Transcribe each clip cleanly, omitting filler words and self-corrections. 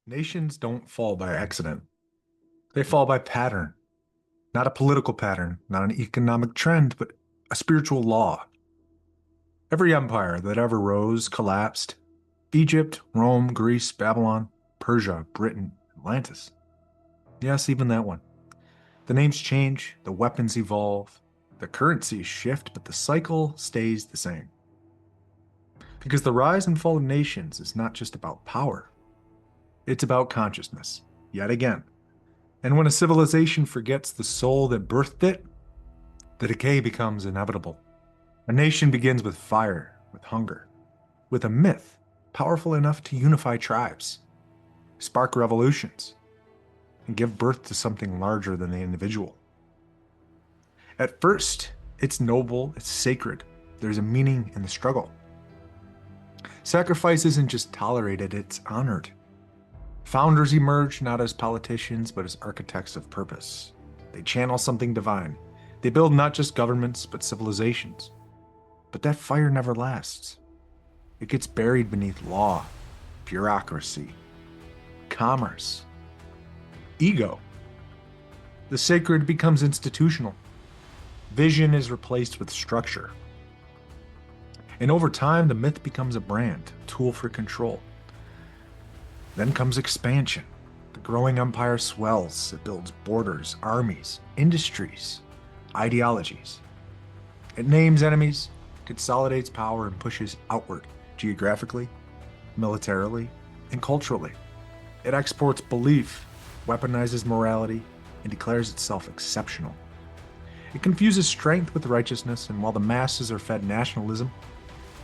Nations don't fall by accident. They fall by pattern. Not a political pattern, not an economic trend, but a spiritual law. Every empire that ever rose collapsed. Egypt, Rome, Greece, Babylon, Persia, Britain, Atlantis. Yes, even that one. The names change, the weapons evolve, the currencies shift, but the cycle stays the same. Because the rise and fall of nations is not just about power. It's about consciousness, yet again. And when a civilization forgets the soul that birthed it, the decay becomes inevitable. A nation begins with fire, with hunger, with a myth powerful enough to unify tribes, spark revolutions, and give birth to something larger than the individual. At first, it's noble, it's sacred. There's a meaning in the struggle. Sacrifice isn't just tolerated, it's honored. Founders emerge not as politicians, but as architects of purpose. They channel something divine. They build not just governments, but civilizations. But that fire never lasts. It gets buried beneath law, bureaucracy, commerce, ego. The sacred becomes institutional. Vision is replaced with structure. And over time, the myth becomes a brand, a tool for control. Then comes expansion. The growing empire swells. It builds borders, armies, industries, ideologies. It names enemies, consolidates power, and pushes outward, geographically, militarily, and culturally. It exports belief, weaponizes morality, and declares itself exceptional. It confuses strength with righteousness, and while the masses are fed nationalism,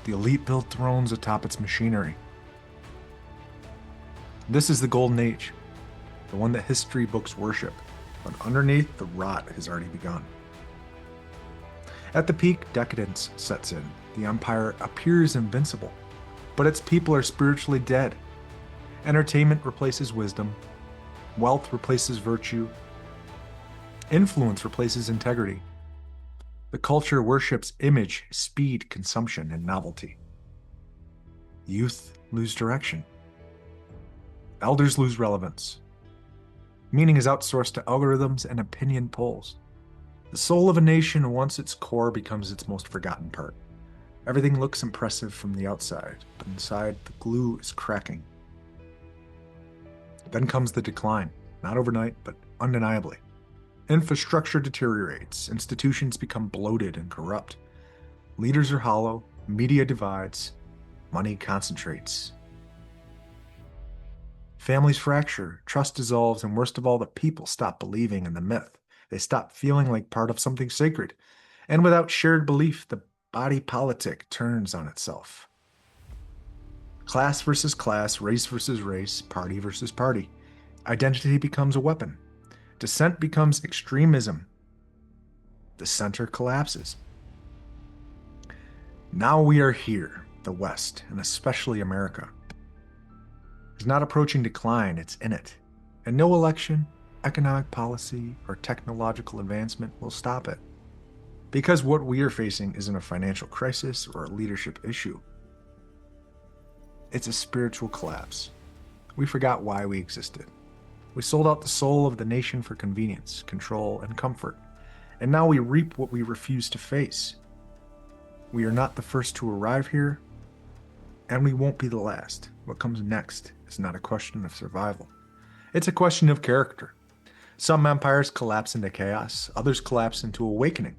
the elite build thrones atop its machinery. This is the golden age, the one that history books worship, but underneath, the rot has already begun. At the peak, decadence sets in. The empire appears invincible, but its people are spiritually dead. Entertainment replaces wisdom, wealth replaces virtue, influence replaces integrity. The culture worships image, speed, consumption, and novelty. Youth lose direction. Elders lose relevance. Meaning is outsourced to algorithms and opinion polls. The soul of a nation, once its core, becomes its most forgotten part. Everything looks impressive from the outside, but inside, the glue is cracking. Then comes the decline, not overnight, but undeniably. Infrastructure deteriorates, institutions become bloated and corrupt. Leaders are hollow, media divides, money concentrates. Families fracture, trust dissolves, and worst of all, the people stop believing in the myth. They stop feeling like part of something sacred. And without shared belief, the body politic turns on itself. Class versus class, race versus race, party versus party. Identity becomes a weapon. Dissent becomes extremism. The center collapses. Now we are here, the West, and especially America. It's not approaching decline, it's in it. And no election, economic policy, or technological advancement will stop it. Because what we are facing isn't a financial crisis or a leadership issue. It's a spiritual collapse. We forgot why we existed. We sold out the soul of the nation for convenience, control, and comfort. And now we reap what we refuse to face. We are not the first to arrive here, and we won't be the last. What comes next is not a question of survival. It's a question of character. Some empires collapse into chaos, others collapse into awakening.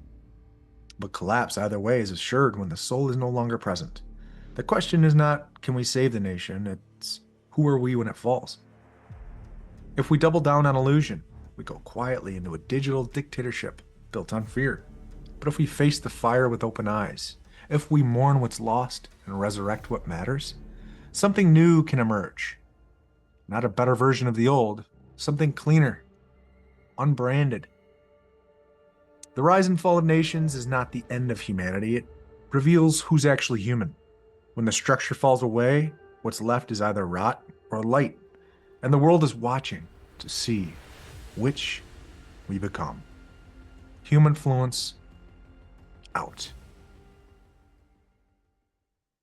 But collapse either way is assured when the soul is no longer present. The question is not, can we save the nation? It's, who are we when it falls? If we double down on illusion, we go quietly into a digital dictatorship built on fear. But if we face the fire with open eyes, if we mourn what's lost and resurrect what matters, something new can emerge. Not a better version of the old, something cleaner, unbranded. The rise and fall of nations is not the end of humanity. It reveals who's actually human. When the structure falls away, what's left is either rot or light. And the world is watching to see which we become. Humanfluence out.